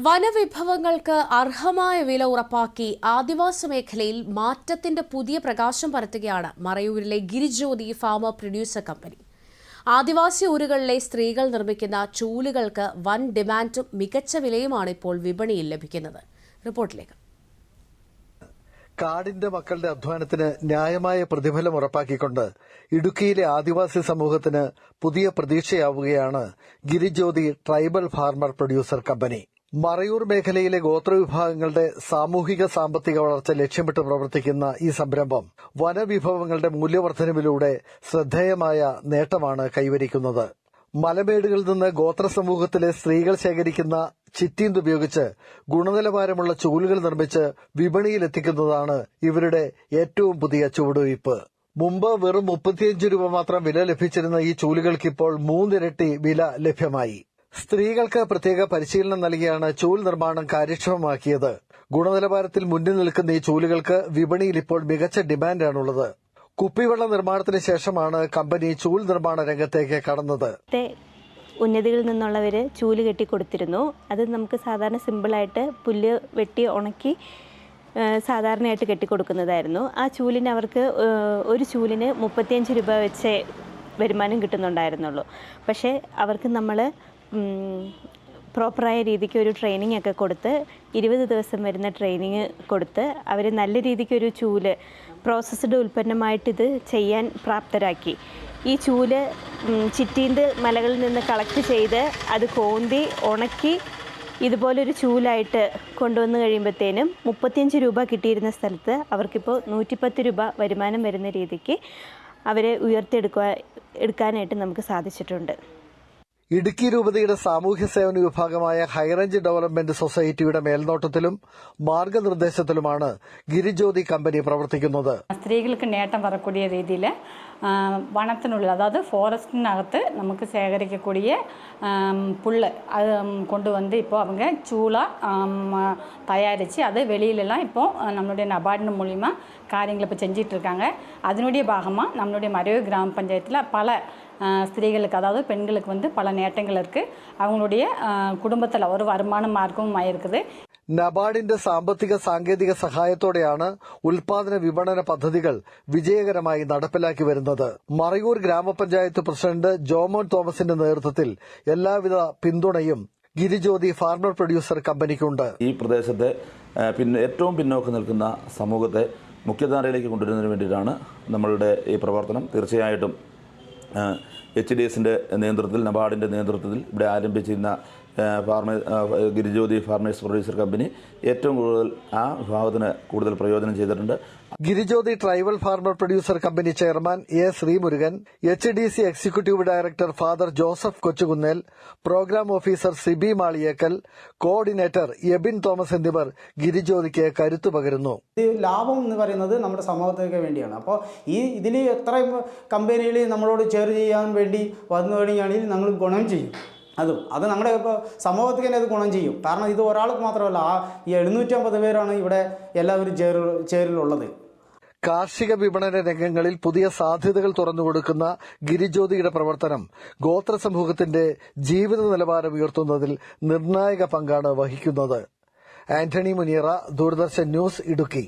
വനവിഭവങ്ങൾക്ക് അർഹമായ വില ഉറപ്പാക്കി ആദിവാസി മേഖലയിൽ മാറ്റത്തിന്റെ പുതിയ പ്രകാശം പരത്തുകയാണ് മറയൂരിലെ ഗിരിജ്യോതി ഫാമർ പ്രൊഡ്യൂസർ കമ്പനി. ആദിവാസി ഊരുകളിലെ സ്ത്രീകൾ നിർമ്മിക്കുന്ന ചൂലുകൾക്ക് വൻ ഡിമാൻഡും മികച്ച വിലയുമാണ് ഇപ്പോൾ വിപണിയിൽ ലഭിക്കുന്നത്. റിപ്പോർട്ടിലേക്ക്. കാടിന്റെ മക്കളുടെ അധ്വാനത്തിന് ന്യായമായ പ്രതിഫലം ഉറപ്പാക്കിക്കൊണ്ട് ഇടുക്കിയിലെ ആദിവാസി സമൂഹത്തിന് പുതിയ പ്രതീക്ഷയാവുകയാണ് Girijyothi tribal farmer producer company. Marayoor മേഖലയിലെ ഗോത്രവിഭാഗങ്ങളുടെ സാമൂഹിക സാമ്പത്തിക വളർച്ച ലക്ഷ്യമിട്ട് പ്രവർത്തിക്കുന്ന ഈ സംരംഭം വനവിഭവങ്ങളുടെ മൂല്യവർദ്ധനവിലൂടെ ശ്രദ്ധേയമായ നേട്ടമാണ് കൈവരിക്കുന്നത്. മലമേടുകളിൽ നിന്ന് ഗോത്ര സമൂഹത്തിലെ സ്ത്രീകൾ ശേഖരിക്കുന്ന ചിറ്റീന്ത് ഉപയോഗിച്ച് ഗുണനിലവാരമുള്ള ചൂലുകൾ നിർമ്മിച്ച് വിപണിയിലെത്തിക്കുന്നതാണ് ഇവരുടെ ഏറ്റവും പുതിയ ചുവടുവയ്പ്. മുമ്പ് വെറും 35 രൂപ മാത്രം വില ലഭിച്ചിരുന്ന ഈ ചൂലുകൾക്കിപ്പോൾ 3 ഇരട്ടി വില ലഭ്യമായി. സ്ത്രീകൾക്ക് പ്രത്യേക പരിശീലനം നൽകിയാണ് ചൂൽ നിർമ്മാണം കാര്യക്ഷമമാക്കിയത്. ഗുണനിലവാരത്തിൽ മുന്നിൽ നിൽക്കുന്ന ഈ ചൂലുകൾക്ക് വിപണിയിൽ ഇപ്പോൾ മികച്ച ഡിമാൻഡാണുള്ളത്. കുപ്പിവെള്ള നിർമ്മാണത്തിന് ശേഷമാണ് കമ്പനി ചൂൽ നിർമ്മാണ രംഗത്തേക്ക് കടന്നത്. ഉന്നതികളിൽ നിന്നുള്ളവർ ചൂല് കെട്ടിക്കൊടുത്തിരുന്നു. അത് നമുക്ക് സാധാരണ സിമ്പിളായിട്ട് പുല്ല് വെട്ടി ഉണക്കി സാധാരണയായിട്ട് കെട്ടിക്കൊടുക്കുന്നതായിരുന്നു. ആ ചൂലിന് അവർക്ക് ഒരു ചൂലിന് 35 രൂപ വെച്ച് വരുമാനം കിട്ടുന്നുണ്ടായിരുന്നുള്ളൂ. പക്ഷേ അവർക്ക് നമ്മൾ പ്രോപ്പറായ രീതിക്ക് ഒരു ട്രെയിനിങ് ഒക്കെ കൊടുത്ത് 20 ദിവസം വരുന്ന ട്രെയിനിങ് കൊടുത്ത് അവർ നല്ല രീതിക്ക് ഒരു ചൂല് പ്രോസസ്ഡ് ഉൽപ്പന്നമായിട്ടിത് ചെയ്യാൻ പ്രാപ്തരാക്കി. ഈ ചൂല് ചിറ്റീന്ത് മലകളിൽ നിന്ന് കളക്ട് ചെയ്ത് അത് കോന്തി ഉണക്കി ഇതുപോലൊരു ചൂലായിട്ട് കൊണ്ടുവന്ന് കഴിയുമ്പോഴത്തേനും 35 രൂപ കിട്ടിയിരുന്ന സ്ഥലത്ത് അവർക്കിപ്പോൾ 110 രൂപ വരുമാനം വരുന്ന രീതിക്ക് അവരെ എടുക്കാനായിട്ട് നമുക്ക് സാധിച്ചിട്ടുണ്ട്. ഇടുക്കി രൂപതയുടെ സാമൂഹ്യ സേവന വിഭാഗമായ ഹൈറേഞ്ച് ഡെവലപ്മെന്റ് സൊസൈറ്റിയുടെ മേൽനോട്ടത്തിലും മാർഗനിർദ്ദേശത്തിലുമാണ് ഗിരിജ്യോതി കമ്പനി പ്രവർത്തിക്കുന്നത്. സ്ത്രീകൾക്ക് നേട്ടം വരக்கூடிய രീതിയിൽ വനത്തിനുള്ളിൽ, അതായത് ഫോറസ്റ്റിനകത്ത് നമുക്ക് ശേഖരിക്കக்கூடிய പുല്ല് അത് കൊണ്ടുവന്ന് ഇപ്പോൾ அவங்க ചൂള தயாரித்து அது வெளியிலலாம் இப்போ நம்மளுடைய நபார்டு மூலிமா காரியங்களை இப்போ செஞ்சிட்டு இருக்காங்க. அதனுடைய பாகமாக நம்மளுடைய மறையூர் கிராம பஞ்சாயத்தில் பல ஸ்திரீகளுக்கு, அதாவது பெண்களுக்கு வந்து பல நேட்டங்கள் இருக்குது. அவங்களுடைய குடும்பத்தில் ஒரு வருமான மார்க்கமும் ஆயிருக்குது. നബാർഡിന്റെ സാമ്പത്തിക സാങ്കേതിക സഹായത്തോടെയാണ് ഉൽപാദന വിപണന പദ്ധതികൾ വിജയകരമായി നടപ്പിലാക്കി വരുന്നത്. മറയൂർ ഗ്രാമപഞ്ചായത്ത് പ്രസിഡന്റ് ജോമോൻ തോമസിന്റെ നേതൃത്വത്തിൽ എല്ലാവിധ പിന്തുണയും ഗിരിജ്യോതി ഫാർമർ പ്രൊഡ്യൂസർ കമ്പനിക്കുണ്ട്. ഈ പ്രദേശത്തെ ഏറ്റവും പിന്നോക്കം നിൽക്കുന്ന സമൂഹത്തെ മുഖ്യധാരയിലേക്ക് കൊണ്ടുവരുന്നതിന് വേണ്ടിയിട്ടാണ് നമ്മളുടെ ഈ പ്രവർത്തനം. തീർച്ചയായിട്ടും HDSന്റെ നേതൃത്വത്തിൽ, നബാർഡിന്റെ നേതൃത്വത്തിൽ ഇവിടെ ആരംഭിച്ചിരുന്ന ഗിരിജ്യോതി ഫാർമേഴ്സ് പ്രൊഡ്യൂസർ കമ്പനി ഏറ്റവും കൂടുതൽ ആ വിഭാഗത്തിന് കൂടുതൽ പ്രയോജനം ചെയ്തിട്ടുണ്ട്. Girijyothi tribal farmer producer company chairman A Sreemurugan, HDC executive director father Joseph Kochukunnel, programme officer Sibi Maliyekkal, coordinator Ebin Thomas എന്നിവർ ഗിരിജ്യോതിക്ക് കരുത്തു പകരുന്നു. ലാഭം എന്ന് പറയുന്നത് നമ്മുടെ സമൂഹത്തിന് വേണ്ടിയാണ്. അപ്പോൾ ഇതിൽ എത്ര കമ്പനികൾ നമ്മളോട് ചേർന്ന് ചെയ്യാൻ വേണ്ടി വന്നു കഴിഞ്ഞാണെങ്കിൽ ഞങ്ങൾ ഗുണം ചെയ്യും. അത് നമ്മുടെ ഇപ്പോൾ സമൂഹത്തിന് തന്നെ അത് ഗുണം ചെയ്യും. കാരണം ഇത് ഒരാൾക്ക് മാത്രമല്ല, ഈ 750 പേരാണ് ഇവിടെ എല്ലാവരും ചേരിലുള്ളത്. കാർഷിക വിപണന രംഗങ്ങളിൽ പുതിയ സാധ്യതകൾ തുറന്നുകൊടുക്കുന്ന ഗിരിജ്യോതിയുടെ പ്രവർത്തനം ഗോത്ര സമൂഹത്തിന്റെ ജീവിത നിലവാരം ഉയർത്തുന്നതിൽ നിർണായക പങ്കാണ് വഹിക്കുന്നത്. ആന്റണി മുനിയറ, ദൂരദർശൻ ന്യൂസ്, ഇടുക്കി.